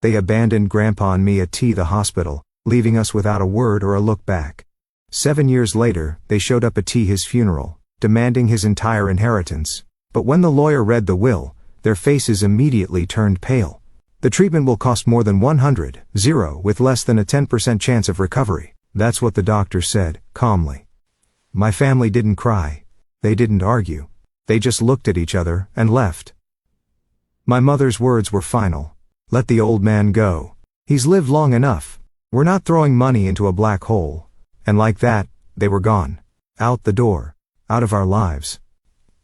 They abandoned Grandpa and me at the hospital, leaving us without a word or a look back. 7 years later, they showed up at his funeral, demanding his entire inheritance. But when the lawyer read the will, their faces immediately turned pale. The treatment will cost more than 100, with less than a 10% chance of recovery. That's what the doctor said, calmly. My family didn't cry. They didn't argue. They just looked at each other and left. My mother's words were final. Let the old man go. He's lived long enough. We're not throwing money into a black hole. And like that, they were gone. Out the door. Out of our lives.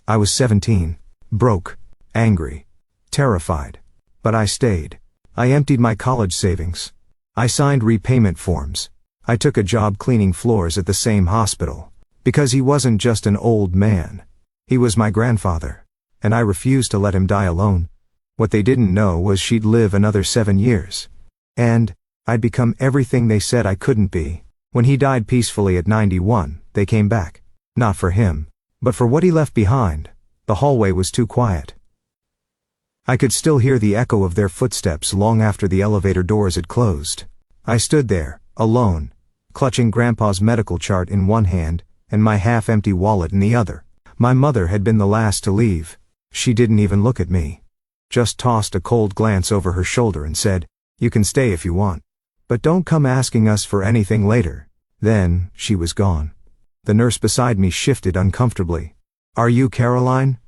I was 17. Broke. Angry. Terrified. But I stayed. I emptied my college savings. I signed repayment forms. I took a job cleaning floors at the same hospital. Because he wasn't just an old man. He was my grandfather. And I refused to let him die alone. What they didn't know was she'd live another 7 years. And I'd become everything they said I couldn't be. When he died peacefully at 91, they came back. Not for him, but for what he left behind. The hallway was too quiet. I could still hear the echo of their footsteps long after the elevator doors had closed. I stood there, alone, clutching Grandpa's medical chart in one hand, and my half-empty wallet in the other. My mother had been the last to leave. She didn't even look at me. Just tossed a cold glance over her shoulder and said, "You can stay if you want. But don't come asking us for anything later." Then, she was gone. The nurse beside me shifted uncomfortably. "Are you Caroline?"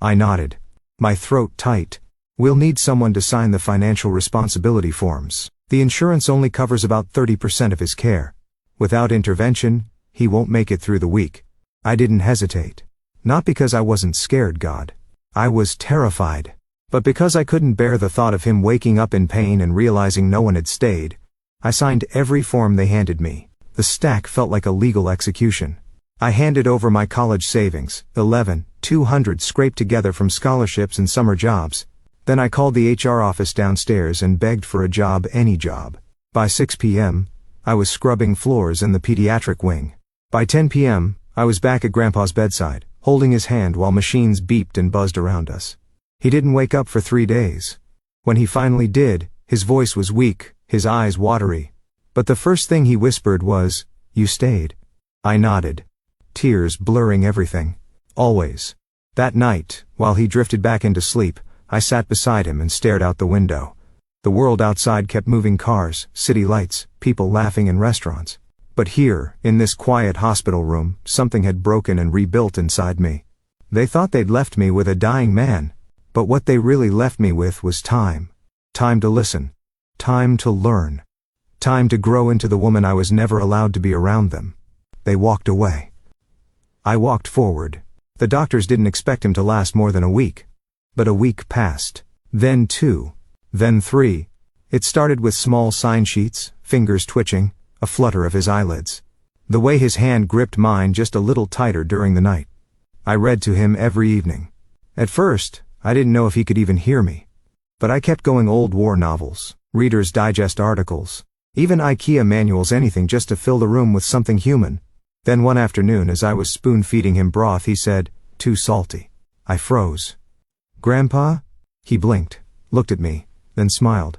I nodded. My throat tight. "We'll need someone to sign the financial responsibility forms. The insurance only covers about 30% of his care. Without intervention, he won't make it through the week." I didn't hesitate. Not because I wasn't scared, God. I was terrified. But because I couldn't bear the thought of him waking up in pain and realizing no one had stayed. I signed every form they handed me. The stack felt like a legal execution. I handed over my college savings, 200 scraped together from scholarships and summer jobs. Then I called the HR office downstairs and begged for a job, any job. By 6 p.m., I was scrubbing floors in the pediatric wing. By 10 p.m., I was back at Grandpa's bedside, holding his hand while machines beeped and buzzed around us. He didn't wake up for 3 days. When he finally did, his voice was weak, his eyes watery. But the first thing he whispered was, "You stayed." I nodded. Tears blurring everything. Always. That night, while he drifted back into sleep, I sat beside him and stared out the window. The world outside kept moving, cars, city lights, people laughing in restaurants. But here, in this quiet hospital room, something had broken and rebuilt inside me. They thought they'd left me with a dying man. But what they really left me with was time. Time to listen. Time to learn. Time to grow into the woman I was never allowed to be around them. They walked away. I walked forward. The doctors didn't expect him to last more than a week. But a week passed. Then 2. Then 3. It started with small sign sheets, fingers twitching, a flutter of his eyelids. The way his hand gripped mine just a little tighter during the night. I read to him every evening. At first, I didn't know if he could even hear me. But I kept going, old war novels, Reader's Digest articles, even IKEA manuals, anything just to fill the room with something human. Then one afternoon, as I was spoon-feeding him broth, he said, "Too salty." I froze. "Grandpa?" He blinked, looked at me, then smiled.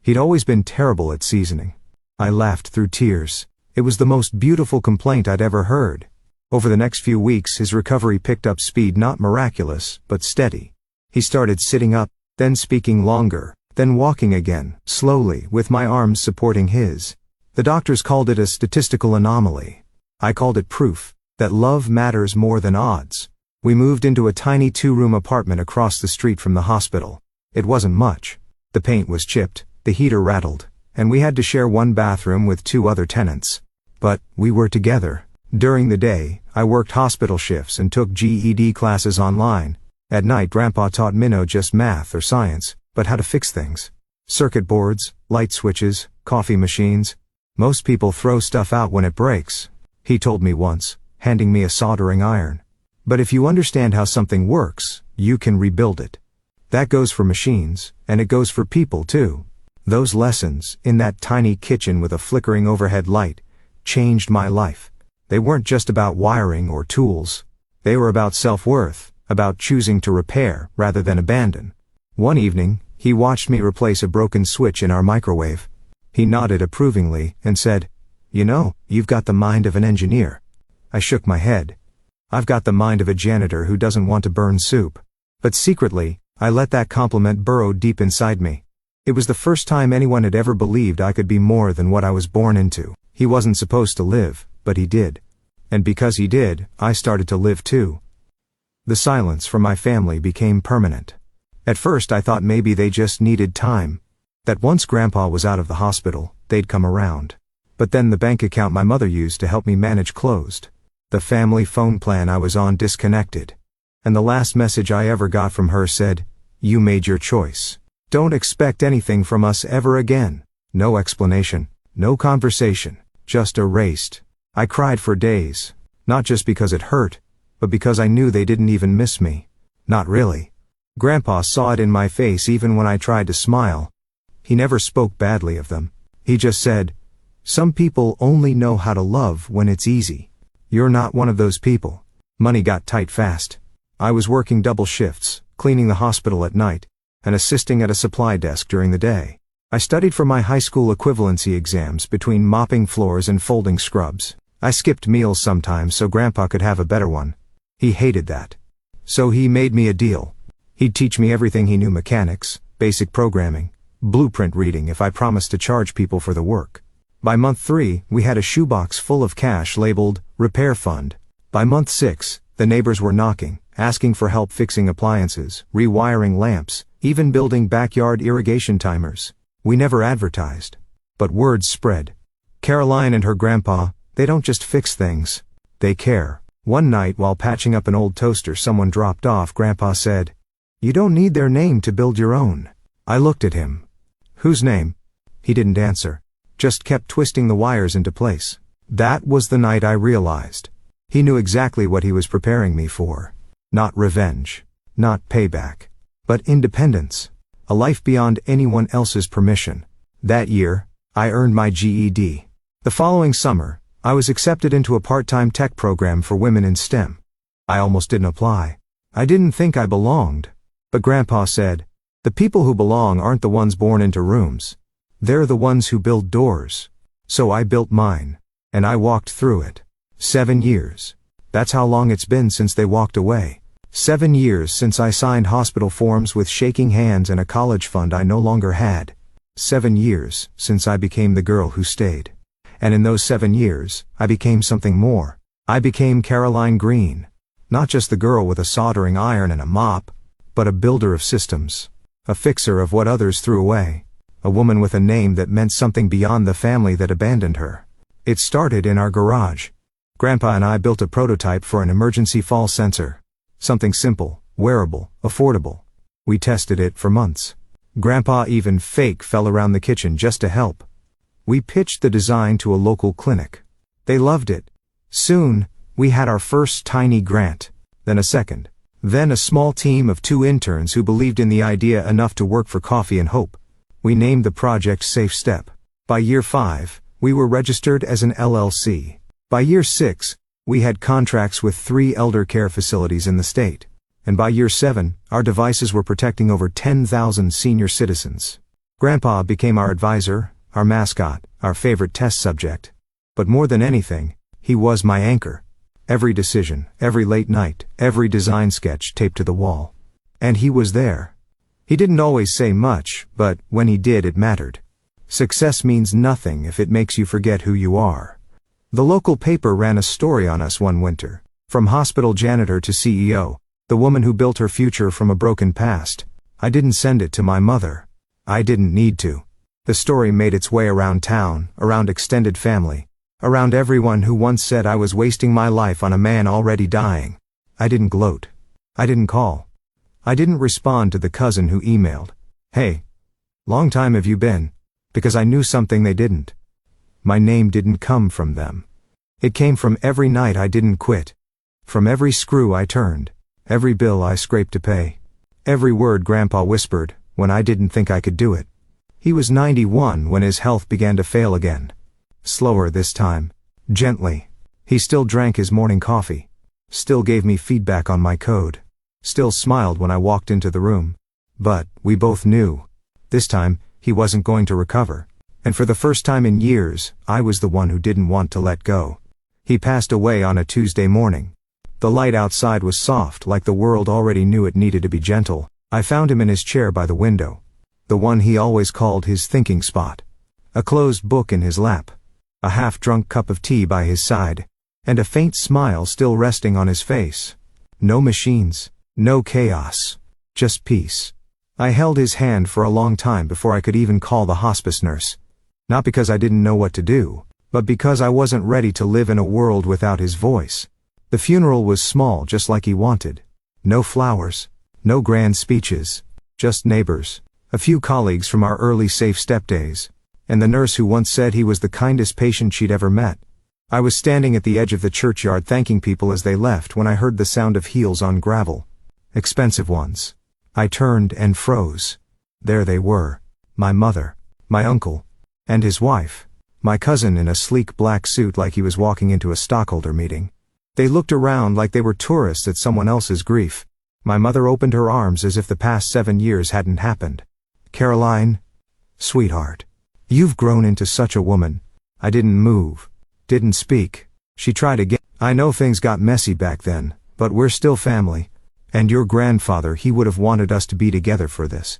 He'd always been terrible at seasoning. I laughed through tears. It was the most beautiful complaint I'd ever heard. Over the next few weeks, his recovery picked up speed, not miraculous, but steady. He started sitting up, then speaking longer, then walking again, slowly, with my arms supporting his. The doctors called it a statistical anomaly. I called it proof that love matters more than odds. We moved into a tiny 2-room apartment across the street from the hospital. It wasn't much. The paint was chipped, the heater rattled, and we had to share one bathroom with 2 other tenants. But we were together. During the day, I worked hospital shifts and took GED classes online. At night, Grandpa taught me not just math or science, but how to fix things. Circuit boards, light switches, coffee machines. Most people throw stuff out when it breaks, he told me once, handing me a soldering iron. But if you understand how something works, you can rebuild it. That goes for machines, and it goes for people too. Those lessons, in that tiny kitchen with a flickering overhead light, changed my life. They weren't just about wiring or tools. They were about self-worth. About choosing to repair rather than abandon. One evening, He watched me replace a broken switch in our microwave. He nodded approvingly and said, "You know, you've got the mind of an engineer." I shook my head. "I've got the mind of a janitor who doesn't want to burn soup." But secretly, I let that compliment burrow deep inside me. It was the first time anyone had ever believed I could be more than what I was born into. He wasn't supposed to live, but he did. And because he did, I started to live too. The silence from my family became permanent. At first I thought maybe they just needed time. That once Grandpa was out of the hospital, they'd come around. But then the bank account my mother used to help me manage closed. The family phone plan I was on disconnected. And the last message I ever got from her said, "You made your choice. Don't expect anything from us ever again." No explanation, no conversation, just erased. I cried for days, not just because it hurt, but because I knew they didn't even miss me. Not really. Grandpa saw it in my face even when I tried to smile. He never spoke badly of them. He just said, "Some people only know how to love when it's easy. You're not one of those people." Money got tight fast. I was working double shifts, cleaning the hospital at night, and assisting at a supply desk during the day. I studied for my high school equivalency exams between mopping floors and folding scrubs. I skipped meals sometimes so Grandpa could have a better one. He hated that. So he made me a deal. He'd teach me everything he knew: mechanics, basic programming, blueprint reading if I promised to charge people for the work. By month 3, we had a shoebox full of cash labeled Repair Fund. By month 6, the neighbors were knocking, asking for help fixing appliances, rewiring lamps, even building backyard irrigation timers. We never advertised. But words spread. Caroline and her grandpa, they don't just fix things. They care. One night while patching up an old toaster someone dropped off, Grandpa said, "You don't need their name to build your own." I looked at him. "Whose name?" He didn't answer. Just kept twisting the wires into place. That was the night I realized. He knew exactly what he was preparing me for. Not revenge. Not payback. But independence. A life beyond anyone else's permission. That year, I earned my GED. The following summer, I was accepted into a part-time tech program for women in STEM. I almost didn't apply. I didn't think I belonged. But Grandpa said, "The people who belong aren't the ones born into rooms. They're the ones who build doors." So I built mine. And I walked through it. 7 years. That's how long it's been since they walked away. 7 years since I signed hospital forms with shaking hands and a college fund I no longer had. 7 years since I became the girl who stayed. And in those 7 years, I became something more. I became Caroline Green. Not just the girl with a soldering iron and a mop, but a builder of systems. A fixer of what others threw away. A woman with a name that meant something beyond the family that abandoned her. It started in our garage. Grandpa and I built a prototype for an emergency fall sensor. Something simple, wearable, affordable. We tested it for months. Grandpa even fell around the kitchen just to help. We pitched the design to a local clinic. They loved it. Soon, we had our first tiny grant, then a second. Then a small team of 2 interns who believed in the idea enough to work for coffee and hope. We named the project Safe Step. By year 5, we were registered as an LLC. By year 6, we had contracts with 3 elder care facilities in the state. And by year 7, our devices were protecting over 10,000 senior citizens. Grandpa became our advisor, our mascot, our favorite test subject. But more than anything, he was my anchor. Every decision, every late night, every design sketch taped to the wall. And he was there. He didn't always say much, but when he did, it mattered. Success means nothing if it makes you forget who you are. The local paper ran a story on us one winter. From hospital janitor to CEO, the woman who built her future from a broken past. I didn't send it to my mother. I didn't need to. The story made its way around town, around extended family, around everyone who once said I was wasting my life on a man already dying. I didn't gloat. I didn't call. I didn't respond to the cousin who emailed, "Hey, long time have you been?" Because I knew something they didn't. My name didn't come from them. It came from every night I didn't quit. From every screw I turned. Every bill I scraped to pay. Every word Grandpa whispered when I didn't think I could do it. He was 91 when his health began to fail again. Slower this time. Gently. He still drank his morning coffee. Still gave me feedback on my code. Still smiled when I walked into the room. But we both knew This time, he wasn't going to recover. And for the first time in years, I was the one who didn't want to let go. He passed away on a Tuesday morning. The light outside was soft, like the world already knew it needed to be gentle. I found him in his chair by the window. The one he always called his thinking spot. A closed book in his lap. A half-drunk cup of tea by his side. And a faint smile still resting on his face. No machines. No chaos. Just peace. I held his hand for a long time before I could even call the hospice nurse. Not because I didn't know what to do, but because I wasn't ready to live in a world without his voice. The funeral was small, just like he wanted. No flowers. No grand speeches. Just neighbors. A few colleagues from our early safe step days. And the nurse who once said he was the kindest patient she'd ever met. I was standing at the edge of the churchyard thanking people as they left when I heard the sound of heels on gravel. Expensive ones. I turned and froze. There they were. My mother. My uncle. And his wife. My cousin in a sleek black suit like he was walking into a stockholder meeting. They looked around like they were tourists at someone else's grief. My mother opened her arms as if the past 7 years hadn't happened. "Caroline, sweetheart, you've grown into such a woman." I didn't move. Didn't speak. She tried again. "I know things got messy back then, but we're still family. And your grandfather, he would have wanted us to be together for this."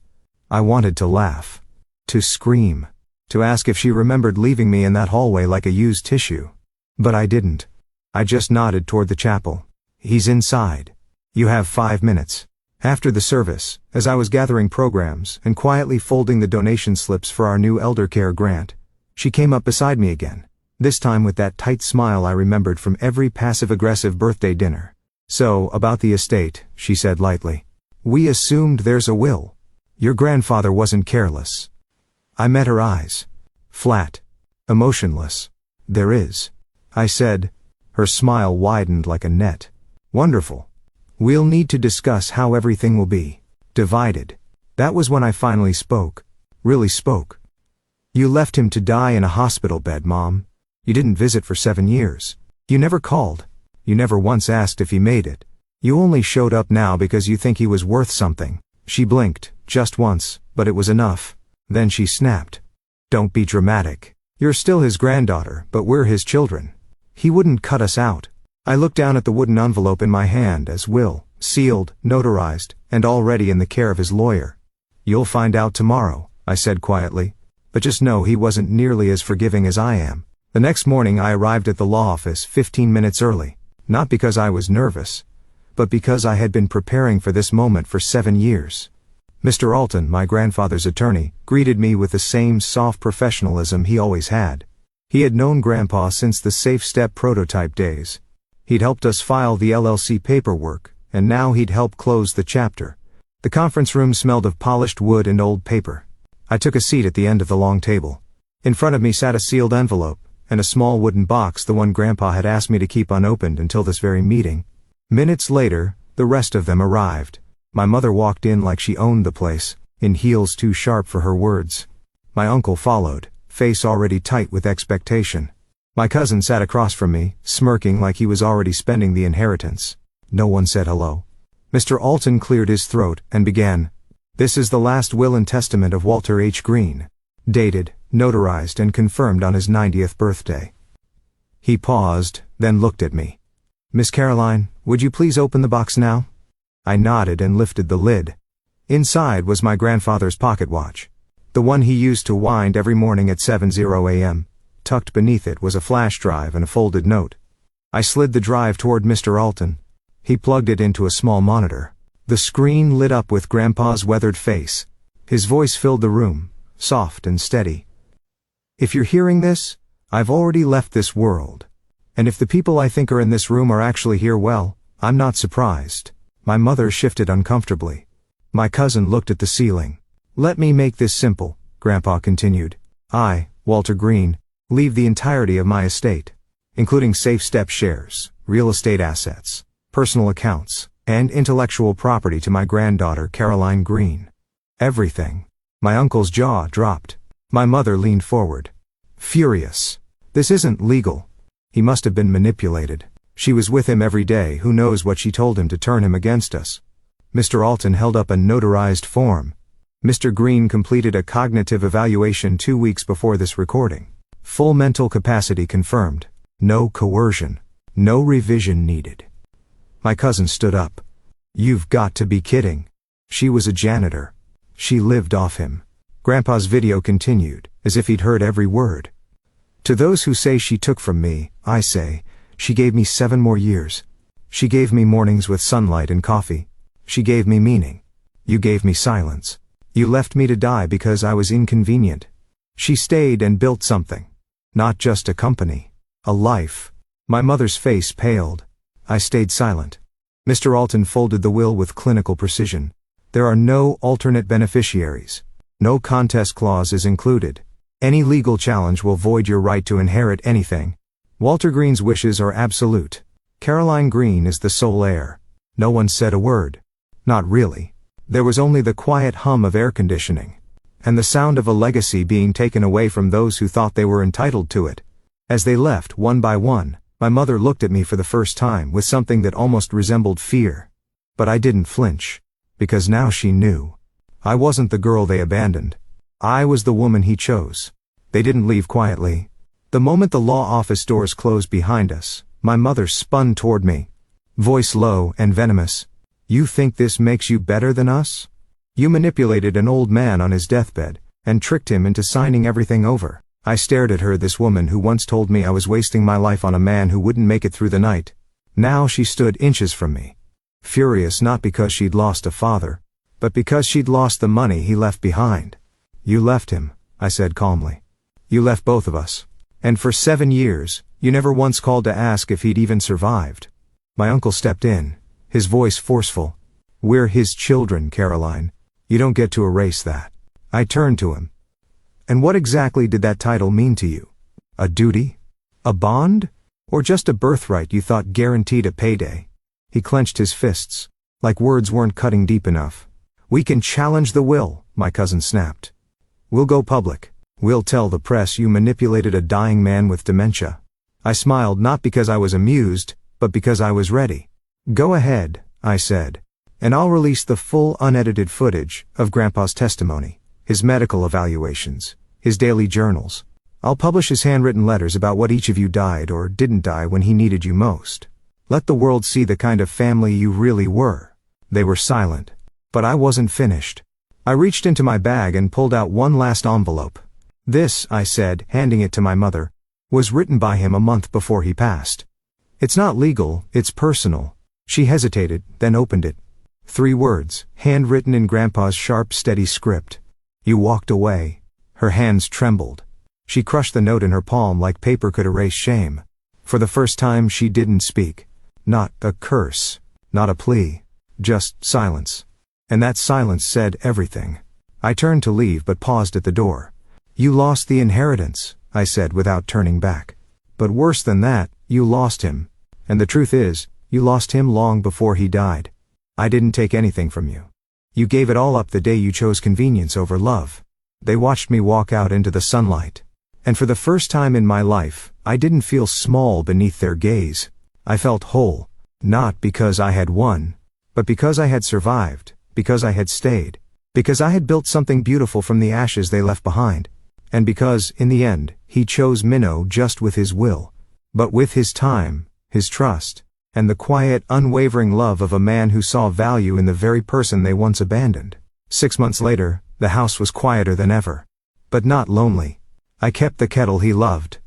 I wanted to laugh. To scream. To ask if she remembered leaving me in that hallway like a used tissue. But I didn't. I just nodded toward the chapel. "He's inside. You have 5 minutes." After the service, as I was gathering programs and quietly folding the donation slips for our new elder care grant, she came up beside me again, this time with that tight smile I remembered from every passive-aggressive birthday dinner. "So, about the estate," she said lightly. "We assumed there's a will. Your grandfather wasn't careless." I met her eyes. Flat. Emotionless. "There is," I said. Her smile widened like a net. "Wonderful. We'll need to discuss how everything will be divided." That was when I finally spoke. Really spoke. "You left him to die in a hospital bed, Mom. You didn't visit for 7 years. You never called. You never once asked if he made it. You only showed up now because you think he was worth something." She blinked, just once, but it was enough. Then she snapped. "Don't be dramatic. You're still his granddaughter, but we're his children. He wouldn't cut us out." I looked down at the wooden envelope in my hand as will, sealed, notarized, and already in the care of his lawyer. "You'll find out tomorrow," I said quietly. But just know he wasn't nearly as forgiving as I am. The next morning I arrived at the law office 15 minutes early, not because I was nervous, but because I had been preparing for this moment for 7 years. Mr. Alton, my grandfather's attorney, greeted me with the same soft professionalism he always had. He had known Grandpa since the Safe Step prototype days. He'd helped us file the LLC paperwork, and now he'd help close the chapter. The conference room smelled of polished wood and old paper. I took a seat at the end of the long table. In front of me sat a sealed envelope, and a small wooden box, the one Grandpa had asked me to keep unopened until this very meeting. Minutes later, the rest of them arrived. My mother walked in like she owned the place, in heels too sharp for her words. My uncle followed, face already tight with expectation. My cousin sat across from me, smirking like he was already spending the inheritance. No one said hello. Mr. Alton cleared his throat and began. "This is the last will and testament of Walter H. Green. Dated, notarized, and confirmed on his 90th birthday." He paused, then looked at me. "Miss Caroline, would you please open the box now?" I nodded and lifted the lid. Inside was my grandfather's pocket watch. The one he used to wind every morning at 7:00 a.m. Tucked beneath it was a flash drive and a folded note. I slid the drive toward Mr. Alton. He plugged it into a small monitor. The screen lit up with Grandpa's weathered face. His voice filled the room, soft and steady. "If you're hearing this, I've already left this world. And if the people I think are in this room are actually here, well, I'm not surprised." My mother shifted uncomfortably. My cousin looked at the ceiling. "Let me make this simple," Grandpa continued. "I, Walter Green, leave the entirety of my estate, including Safe Step shares, real estate assets, personal accounts, and intellectual property to my granddaughter Caroline Green. Everything." My uncle's jaw dropped. My mother leaned forward. Furious. "This isn't legal." He must have been manipulated. She was with him every day, who knows what she told him to turn him against us. Mr. Alton held up a notarized form. Mr. Green completed a cognitive evaluation 2 weeks before this recording. Full mental capacity confirmed. No coercion. No revision needed. My cousin stood up. You've got to be kidding. She was a janitor. She lived off him. Grandpa's video continued, as if he'd heard every word. To those who say she took from me, I say, she gave me 7 more years. She gave me mornings with sunlight and coffee. She gave me meaning. You gave me silence. You left me to die because I was inconvenient. She stayed and built something. Not just a company. A life. My mother's face paled. I stayed silent. Mr. Alton folded the will with clinical precision. There are no alternate beneficiaries. No contest clause is included. Any legal challenge will void your right to inherit anything. Walter Green's wishes are absolute. Caroline Green is the sole heir. No one said a word. Not really. There was only the quiet hum of air conditioning. And the sound of a legacy being taken away from those who thought they were entitled to it. As they left, one by one, my mother looked at me for the first time with something that almost resembled fear. But I didn't flinch. Because now she knew. I wasn't the girl they abandoned. I was the woman he chose. They didn't leave quietly. The moment the law office doors closed behind us, my mother spun toward me. Voice low and venomous. You think this makes you better than us? You manipulated an old man on his deathbed, and tricked him into signing everything over. I stared at her, this woman who once told me I was wasting my life on a man who wouldn't make it through the night. Now she stood inches from me. Furious not because she'd lost a father, but because she'd lost the money he left behind. You left him, I said calmly. You left both of us. And for 7 years, you never once called to ask if he'd even survived. My uncle stepped in, his voice forceful. We're his children, Caroline. You don't get to erase that. I turned to him. And what exactly did that title mean to you? A duty? A bond? Or just a birthright you thought guaranteed a payday? He clenched his fists, like words weren't cutting deep enough. We can challenge the will, my cousin snapped. We'll go public. We'll tell the press you manipulated a dying man with dementia. I smiled, not because I was amused, but because I was ready. Go ahead, I said. And I'll release the full unedited footage of Grandpa's testimony, his medical evaluations, his daily journals. I'll publish his handwritten letters about what each of you died or didn't die when he needed you most. Let the world see the kind of family you really were. They were silent. But I wasn't finished. I reached into my bag and pulled out one last envelope. This, I said, handing it to my mother, was written by him a month before he passed. It's not legal, it's personal. She hesitated, then opened it. 3 words, handwritten in Grandpa's sharp, steady script. You walked away. Her hands trembled. She crushed the note in her palm like paper could erase shame. For the first time she didn't speak. Not a curse. Not a plea. Just silence. And that silence said everything. I turned to leave but paused at the door. You lost the inheritance, I said without turning back. But worse than that, you lost him. And the truth is, you lost him long before he died. I didn't take anything from you. You gave it all up the day you chose convenience over love. They watched me walk out into the sunlight. And for the first time in my life, I didn't feel small beneath their gaze. I felt whole. Not because I had won, but because I had survived. Because I had stayed. Because I had built something beautiful from the ashes they left behind. And because, in the end, he chose Minnow just with his will. But with his time, his trust, and the quiet, unwavering love of a man who saw value in the very person they once abandoned. 6 months later, the house was quieter than ever. But not lonely. I kept the kettle he loved.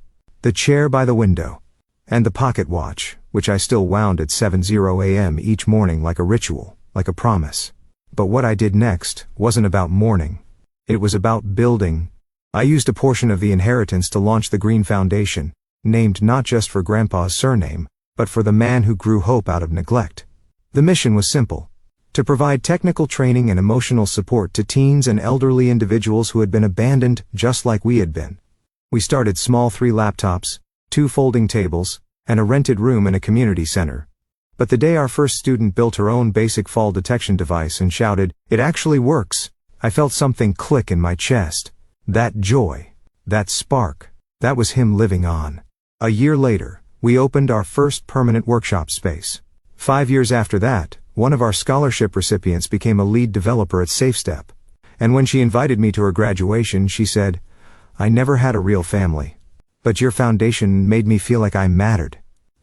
The chair by the window. And the pocket watch, which I still wound at 7:00 a.m. each morning like a ritual, like a promise. But what I did next wasn't about mourning. It was about building. I used a portion of the inheritance to launch the Green Foundation, named not just for Grandpa's surname, but for the man who grew hope out of neglect. The mission was simple. To provide technical training and emotional support to teens and elderly individuals who had been abandoned just like we had been. We started small: 3 laptops, 2 folding tables, and a rented room in a community center. But the day our first student built her own basic fall detection device and shouted, "It actually works," I felt something click in my chest. That joy, that spark, that was him living on. A year later, we opened our first permanent workshop space. 5 years after that, one of our scholarship recipients became a lead developer at SafeStep. And when she invited me to her graduation, she said, "I never had a real family. But your foundation made me feel like I mattered."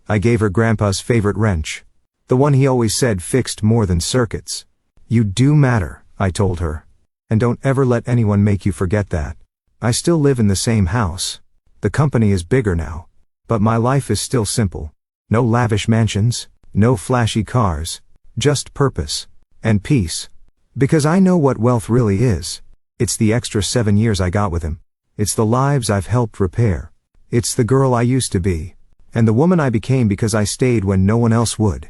I gave her Grandpa's favorite wrench. The one he always said fixed more than circuits. "You do matter," I told her. "And don't ever let anyone make you forget that." I still live in the same house. The company is bigger now. But my life is still simple. No lavish mansions, no flashy cars, just purpose and peace. Because I know what wealth really is. It's the extra 7 years I got with him. It's the lives I've helped repair. It's the girl I used to be. And the woman I became because I stayed when no one else would.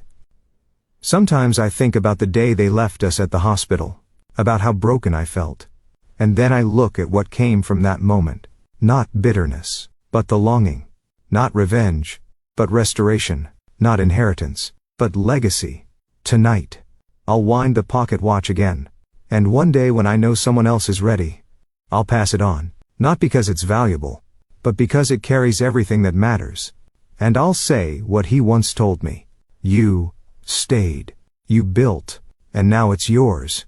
Sometimes I think about the day they left us at the hospital, about how broken I felt. And then I look at what came from that moment. Not bitterness, but the longing. Not revenge, but restoration. Not inheritance, but legacy. Tonight, I'll wind the pocket watch again. And one day when I know someone else is ready, I'll pass it on. Not because it's valuable, but because it carries everything that matters. And I'll say what he once told me. You stayed. You built. And now it's yours.